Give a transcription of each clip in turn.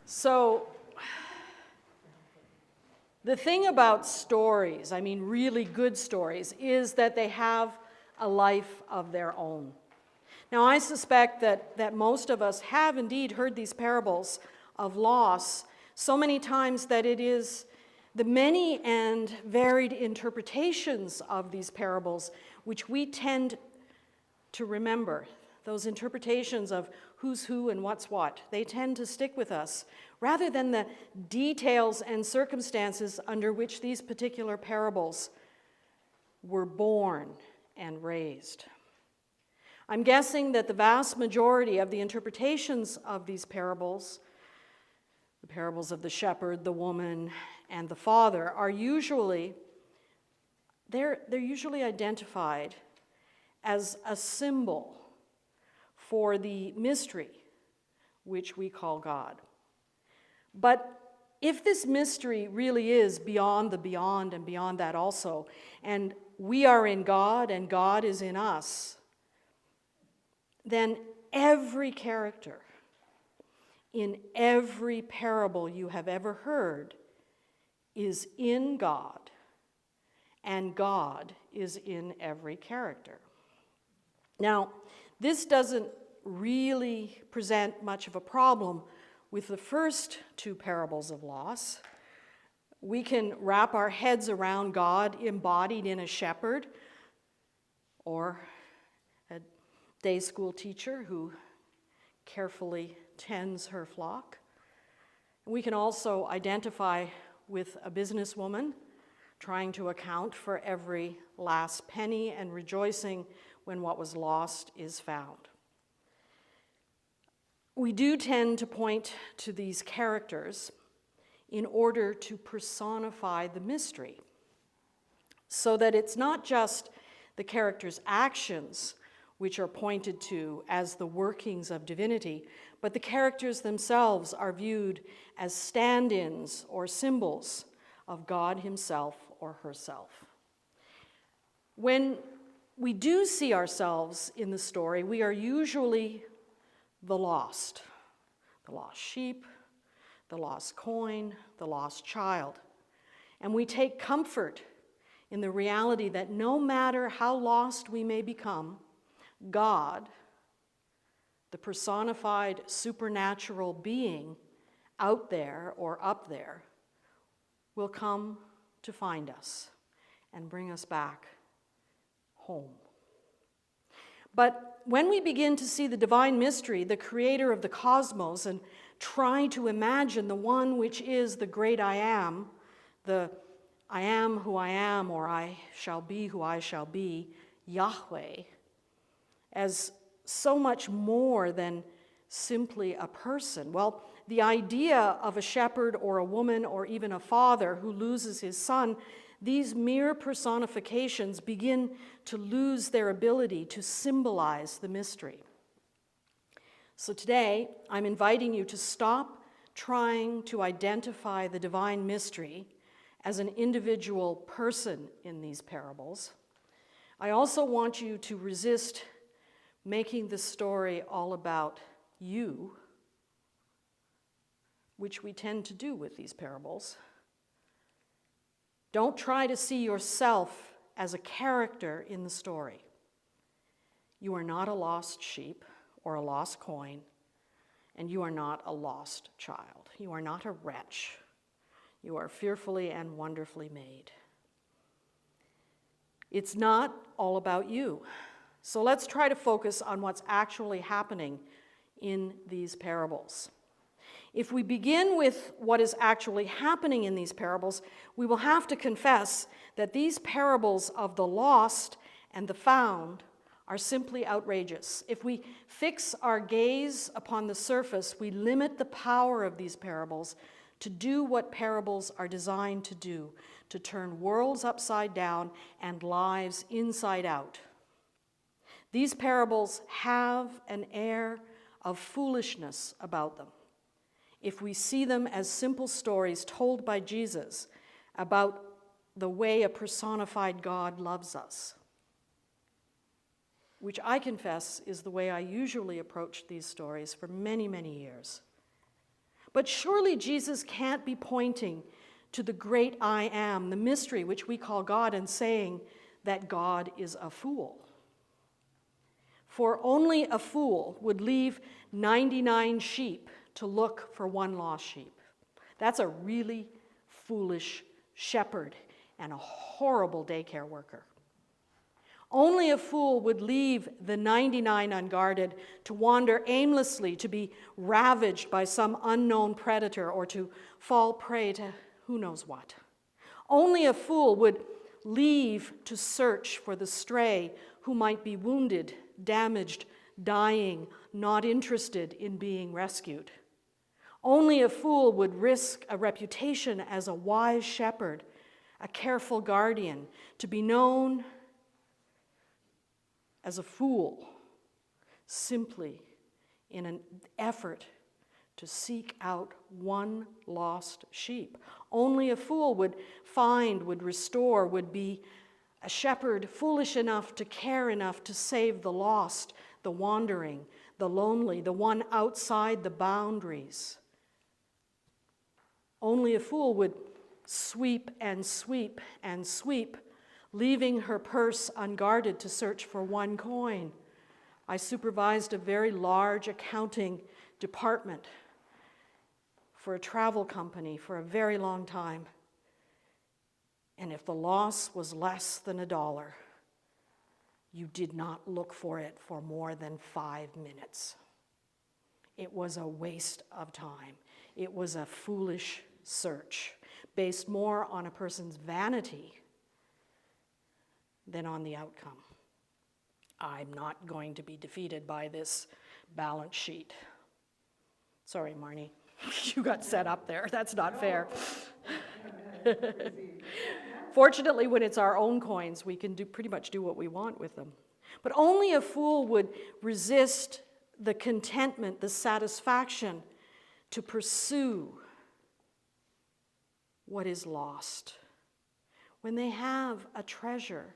So, the thing about stories, I mean really good stories, is that they have a life of their own. Now, I suspect that most of us have indeed heard these parables of loss so many times that it is the many and varied interpretations of these parables which we tend to remember. Those interpretations of who's who and what's what, they tend to stick with us, rather than the details and circumstances under which these particular parables were born and raised. I'm guessing that the vast majority of the interpretations of these parables, the parables of the shepherd, the woman, and the father, are usually identified as a symbol for the mystery which we call God. But if this mystery really is beyond the beyond and beyond that also, and we are in God and God is in us, then every character in every parable you have ever heard is in God, and God is in every character. Now, this doesn't really present much of a problem with the first two parables of loss. We can wrap our heads around God embodied in a shepherd or a day school teacher who carefully tends her flock. We can also identify with a businesswoman trying to account for every last penny and rejoicing when what was lost is found. We do tend to point to these characters in order to personify the mystery, so that it's not just the characters' actions which are pointed to as the workings of divinity, but the characters themselves are viewed as stand-ins or symbols of God himself or herself. When we do see ourselves in the story, we are usually the lost sheep, the lost coin, the lost child. And we take comfort in the reality that no matter how lost we may become, God, the personified supernatural being out there or up there, will come to find us and bring us back home. But when we begin to see the divine mystery, the creator of the cosmos, and try to imagine the one which is the great I am, the I am who I am, or I shall be who I shall be, Yahweh, as so much more than simply a person. Well, the idea of a shepherd or a woman or even a father who loses his son, these mere personifications begin to lose their ability to symbolize the mystery. So today, I'm inviting you to stop trying to identify the divine mystery as an individual person in these parables. I also want you to resist making the story all about you, which we tend to do with these parables. Don't try to see yourself as a character in the story. You are not a lost sheep or a lost coin, and you are not a lost child. You are not a wretch. You are fearfully and wonderfully made. It's not all about you. So let's try to focus on what's actually happening in these parables. If we begin with what is actually happening in these parables, we will have to confess that these parables of the lost and the found are simply outrageous. If we fix our gaze upon the surface, we limit the power of these parables to do what parables are designed to do, to turn worlds upside down and lives inside out. These parables have an air of foolishness about them if we see them as simple stories told by Jesus about the way a personified God loves us, which I confess is the way I usually approach these stories for many, many years. But surely Jesus can't be pointing to the great I am, the mystery which we call God, and saying that God is a fool. For only a fool would leave 99 sheep to look for one lost sheep. That's a really foolish shepherd and a horrible daycare worker. Only a fool would leave the 99 unguarded to wander aimlessly, to be ravaged by some unknown predator, or to fall prey to who knows what. Only a fool would leave to search for the stray who might be wounded, damaged, dying, not interested in being rescued. Only a fool would risk a reputation as a wise shepherd, a careful guardian, to be known as a fool, simply in an effort to seek out one lost sheep. Only a fool would find, would restore, would be a shepherd foolish enough to care enough to save the lost, the wandering, the lonely, the one outside the boundaries. Only a fool would sweep and sweep and sweep, leaving her purse unguarded to search for one coin. I supervised a very large accounting department for a travel company for a very long time. And if the loss was less than $1, you did not look for it for more than 5 minutes. It was a waste of time. It was a foolish search based more on a person's vanity than on the outcome. I'm not going to be defeated by this balance sheet. Sorry, Marnie, you got set up there. That's not fair. Fortunately, when it's our own coins, we can pretty much do what we want with them. But only a fool would resist the contentment, the satisfaction to pursue what is lost. When they have a treasure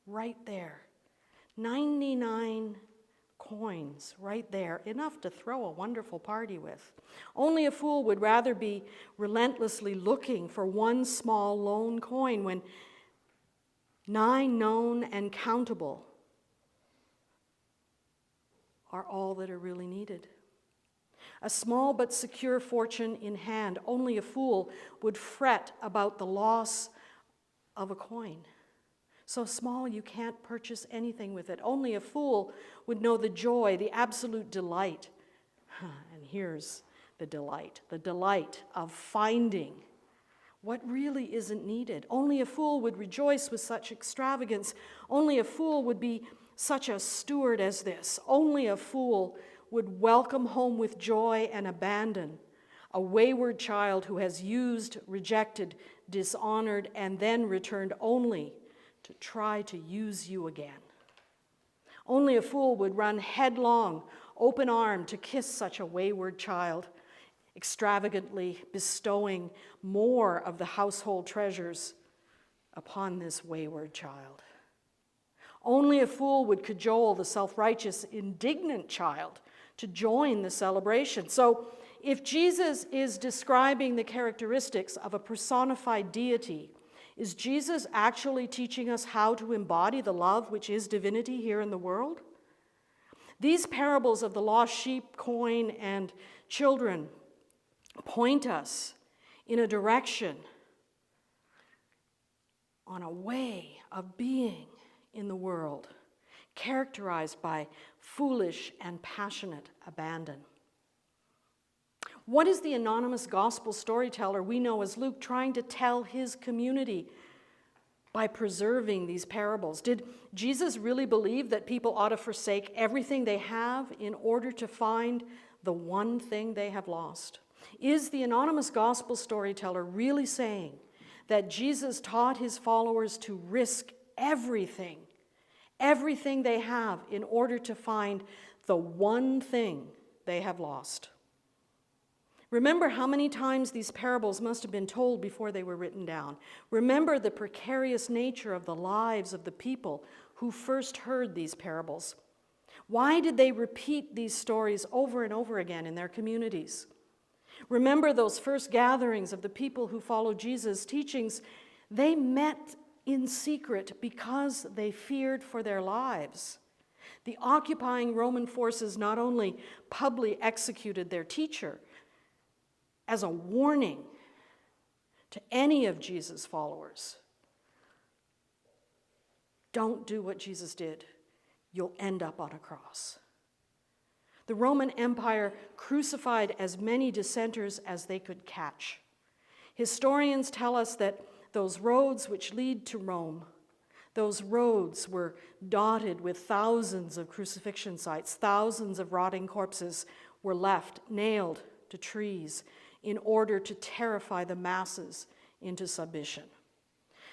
right there, 99 coins right there, enough to throw a wonderful party with. Only a fool would rather be relentlessly looking for one small lone coin when 9 known and countable are all that are really needed. A small but secure fortune in hand, only a fool would fret about the loss of a coin. So small you can't purchase anything with it. Only a fool would know the joy, the absolute delight. And here's the delight of finding what really isn't needed. Only a fool would rejoice with such extravagance. Only a fool would be such a steward as this. Only a fool would welcome home with joy and abandon a wayward child who has used, rejected, dishonored, and then returned only to try to use you again. Only a fool would run headlong, open-armed to kiss such a wayward child, extravagantly bestowing more of the household treasures upon this wayward child. Only a fool would cajole the self-righteous, indignant child to join the celebration. So, if Jesus is describing the characteristics of a personified deity, is Jesus actually teaching us how to embody the love which is divinity here in the world? These parables of the lost sheep, coin, and children point us in a direction, on a way of being in the world, characterized by foolish and passionate abandon. What is the anonymous gospel storyteller we know as Luke trying to tell his community by preserving these parables? Did Jesus really believe that people ought to forsake everything they have in order to find the one thing they have lost? Is the anonymous gospel storyteller really saying that Jesus taught his followers to risk everything they have in order to find the one thing they have lost? Remember how many times these parables must have been told before they were written down. Remember the precarious nature of the lives of the people who first heard these parables. Why did they repeat these stories over and over again in their communities? Remember those first gatherings of the people who followed Jesus' teachings. They met in secret because they feared for their lives. The occupying Roman forces not only publicly executed their teacher as a warning to any of Jesus' followers. Don't do what Jesus did. You'll end up on a cross. The Roman Empire crucified as many dissenters as they could catch. Historians tell us that those roads which lead to Rome, those roads were dotted with thousands of crucifixion sites. Thousands of rotting corpses were left nailed to trees in order to terrify the masses into submission.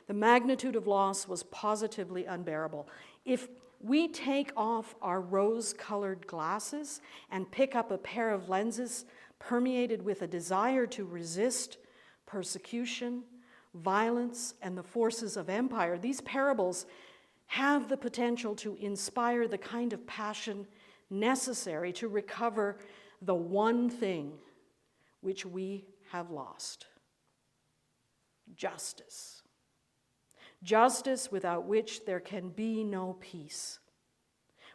The magnitude of loss was positively unbearable. If we take off our rose-colored glasses and pick up a pair of lenses permeated with a desire to resist persecution, violence, and the forces of empire, these parables have the potential to inspire the kind of passion necessary to recover the one thing which we have lost: justice. Justice without which there can be no peace.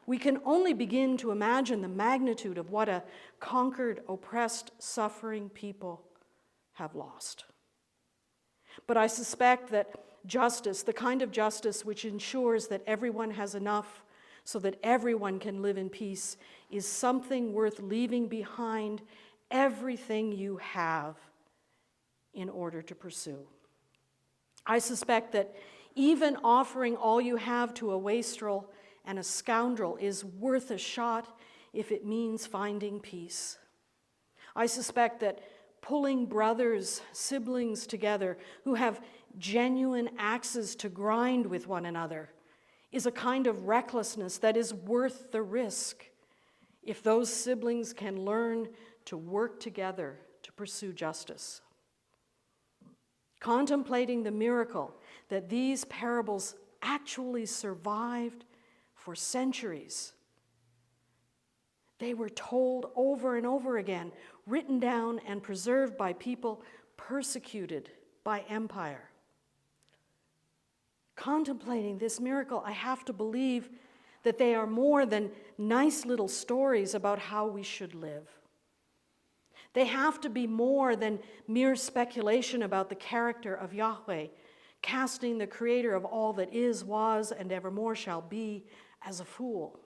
We can only begin to imagine the magnitude of what a conquered, oppressed, suffering people have lost. But I suspect that justice, the kind of justice which ensures that everyone has enough so that everyone can live in peace, is something worth leaving behind everything you have in order to pursue. I suspect that even offering all you have to a wastrel and a scoundrel is worth a shot if it means finding peace. I suspect that pulling brothers, siblings together who have genuine axes to grind with one another is a kind of recklessness that is worth the risk if those siblings can learn to work together to pursue justice. Contemplating the miracle that these parables actually survived for centuries. They were told over and over again, written down and preserved by people persecuted by empire. Contemplating this miracle, I have to believe that they are more than nice little stories about how we should live. They have to be more than mere speculation about the character of Yahweh, casting the creator of all that is, was, and evermore shall be as a fool.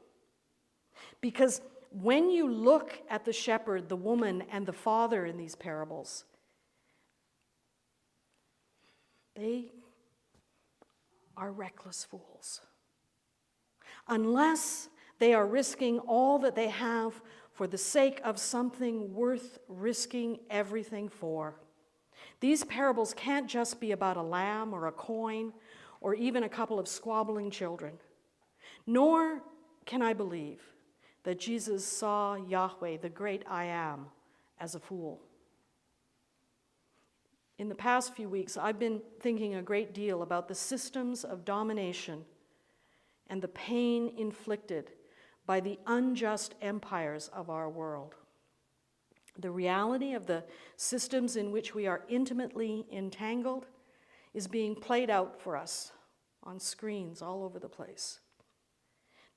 Because when you look at the shepherd, the woman, and the father in these parables, they are reckless fools. Unless they are risking all that they have for the sake of something worth risking everything for. These parables can't just be about a lamb or a coin or even a couple of squabbling children. Nor can I believe that Jesus saw Yahweh, the great I Am, as a fool. In the past few weeks, I've been thinking a great deal about the systems of domination and the pain inflicted by the unjust empires of our world. The reality of the systems in which we are intimately entangled is being played out for us on screens all over the place.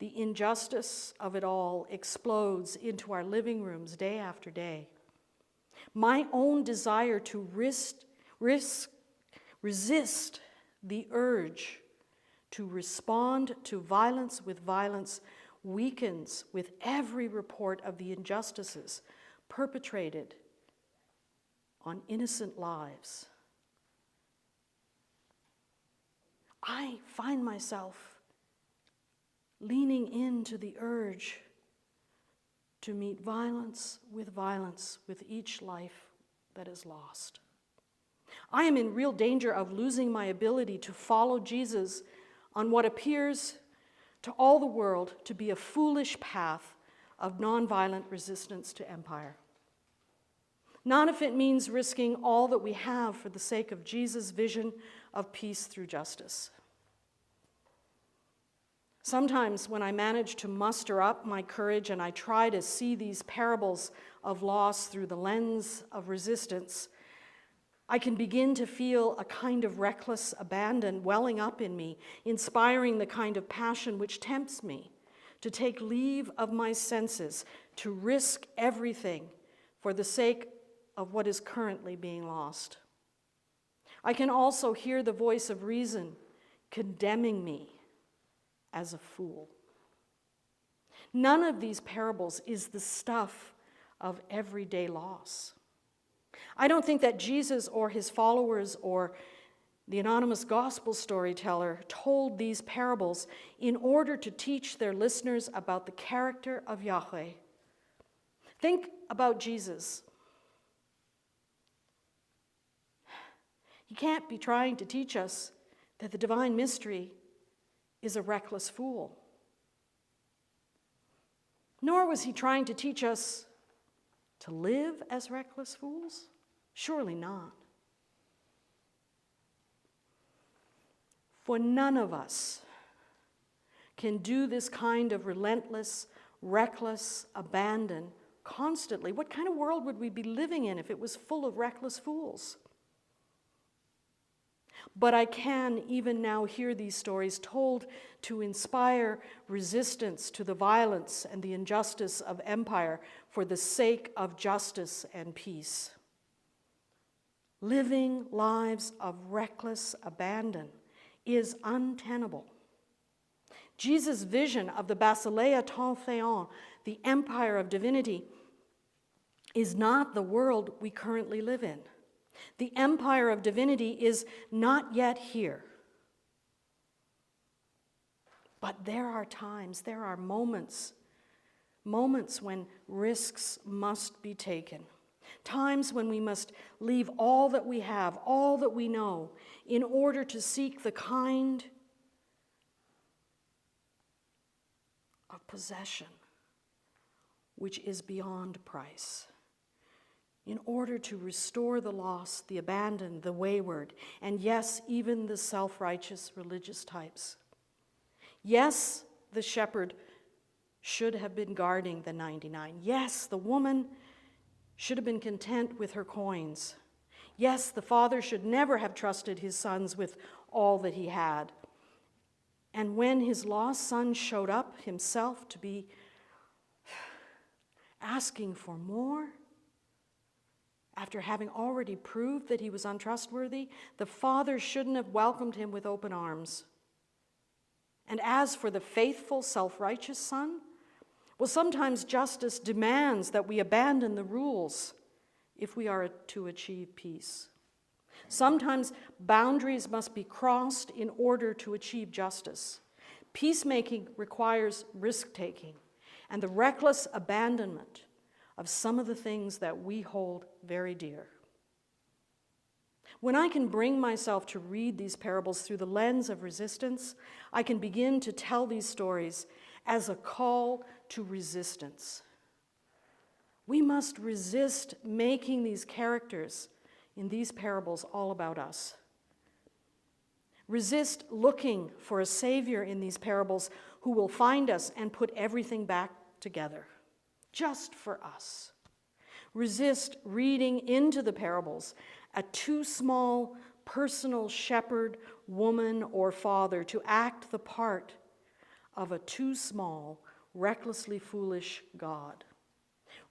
The injustice of it all explodes into our living rooms day after day. My own desire to resist the urge to respond to violence with violence weakens with every report of the injustices perpetrated on innocent lives. I find myself leaning into the urge to meet violence with each life that is lost. I am in real danger of losing my ability to follow Jesus on what appears to all the world to be a foolish path of nonviolent resistance to empire. Not if it means risking all that we have for the sake of Jesus' vision of peace through justice. Sometimes when I manage to muster up my courage and I try to see these parables of loss through the lens of resistance, I can begin to feel a kind of reckless abandon welling up in me, inspiring the kind of passion which tempts me to take leave of my senses, to risk everything for the sake of what is currently being lost. I can also hear the voice of reason condemning me as a fool. None of these parables is the stuff of everyday loss. I don't think that Jesus or his followers or the anonymous gospel storyteller told these parables in order to teach their listeners about the character of Yahweh. Think about Jesus. He can't be trying to teach us that the divine mystery is a reckless fool. Nor was he trying to teach us to live as reckless fools. Surely not. For none of us can do this kind of relentless, reckless abandon constantly. What kind of world would we be living in if it was full of reckless fools? But I can even now hear these stories told to inspire resistance to the violence and the injustice of empire for the sake of justice and peace. Living lives of reckless abandon is untenable. Jesus' vision of the Basileia Tanthéon, the empire of divinity, is not the world we currently live in. The empire of divinity is not yet here. But there are times, there are moments when risks must be taken. Times when we must leave all that we have, all that we know, in order to seek the kind of possession which is beyond price. In order to restore the lost, the abandoned, the wayward, and yes, even the self-righteous religious types. Yes, the shepherd should have been guarding the 99. Yes, the woman should have been content with her coins. Yes, the father should never have trusted his sons with all that he had. And when his lost son showed up himself to be asking for more, after having already proved that he was untrustworthy, the father shouldn't have welcomed him with open arms. And as for the faithful, self-righteous son, well, sometimes justice demands that we abandon the rules if we are to achieve peace. Sometimes boundaries must be crossed in order to achieve justice. Peacemaking requires risk-taking and the reckless abandonment of some of the things that we hold very dear. When I can bring myself to read these parables through the lens of resistance, I can begin to tell these stories as a call to resistance. We must resist making these characters in these parables all about us. Resist looking for a savior in these parables who will find us and put everything back together, just for us. Resist reading into the parables a too small personal shepherd, woman, or father to act the part of a too small, recklessly foolish God.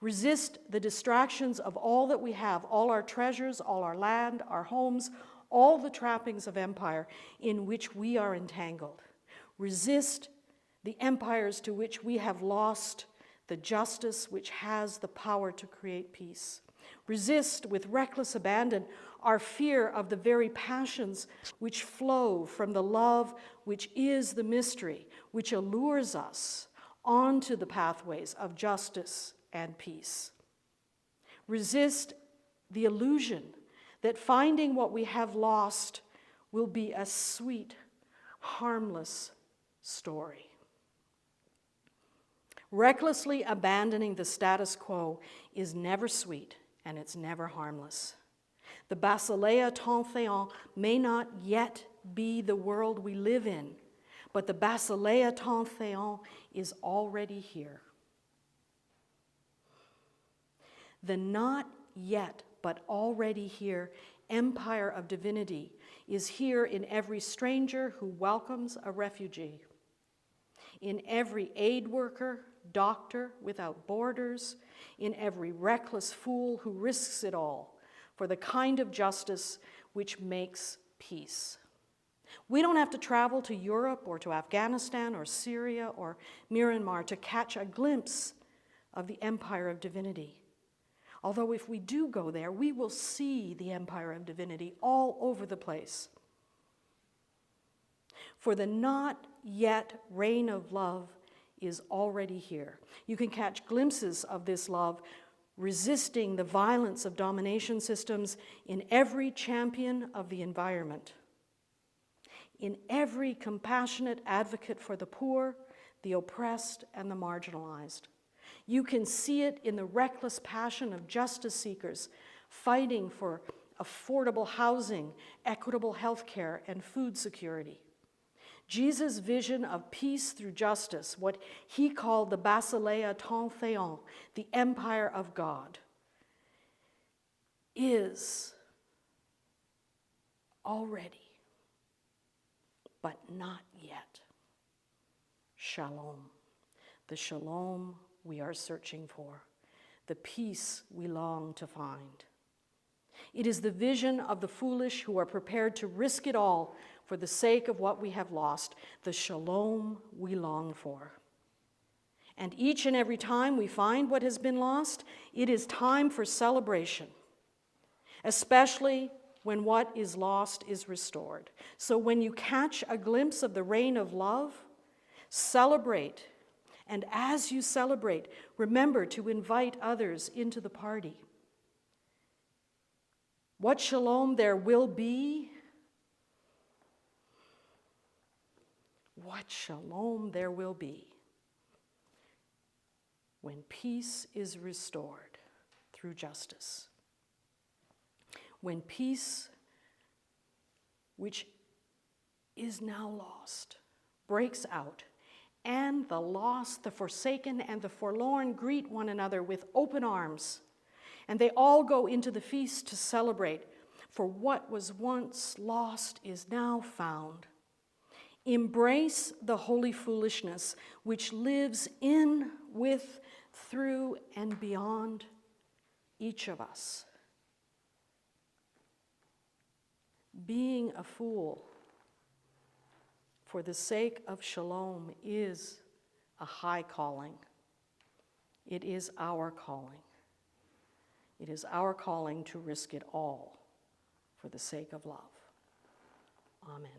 Resist the distractions of all that we have, all our treasures, all our land, our homes, all the trappings of empire in which we are entangled. Resist the empires to which we have lost the justice which has the power to create peace. Resist with reckless abandon our fear of the very passions which flow from the love which is the mystery, which allures us onto the pathways of justice and peace. Resist the illusion that finding what we have lost will be a sweet, harmless story. Recklessly abandoning the status quo is never sweet and it's never harmless. The Basileia Tanthéon may not yet be the world we live in, but the Basileia Tanthéon is already here. The not yet, but already here empire of divinity is here in every stranger who welcomes a refugee, in every aid worker, doctor without borders, in every reckless fool who risks it all for the kind of justice which makes peace. We don't have to travel to Europe or to Afghanistan or Syria or Myanmar to catch a glimpse of the empire of divinity. Although if we do go there, we will see the empire of divinity all over the place. For the not yet reign of love is already here. You can catch glimpses of this love resisting the violence of domination systems in every champion of the environment, in every compassionate advocate for the poor, the oppressed, and the marginalized. You can see it in the reckless passion of justice seekers fighting for affordable housing, equitable health care, and food security. Jesus' vision of peace through justice, what he called the Basileia ton theon, the empire of God, is already, but not yet. Shalom, the shalom we are searching for, the peace we long to find. It is the vision of the foolish who are prepared to risk it all for the sake of what we have lost, the shalom we long for. And each and every time we find what has been lost, it is time for celebration, especially when what is lost is restored. So when you catch a glimpse of the reign of love, celebrate. And as you celebrate, remember to invite others into the party. What shalom there will be, what shalom there will be when peace is restored through justice. When peace, which is now lost, breaks out, and the lost, the forsaken, and the forlorn greet one another with open arms, and they all go into the feast to celebrate, for what was once lost is now found. Embrace the holy foolishness which lives in, with, through, and beyond each of us. Being a fool for the sake of shalom is a high calling. It is our calling. It is our calling to risk it all for the sake of love. Amen.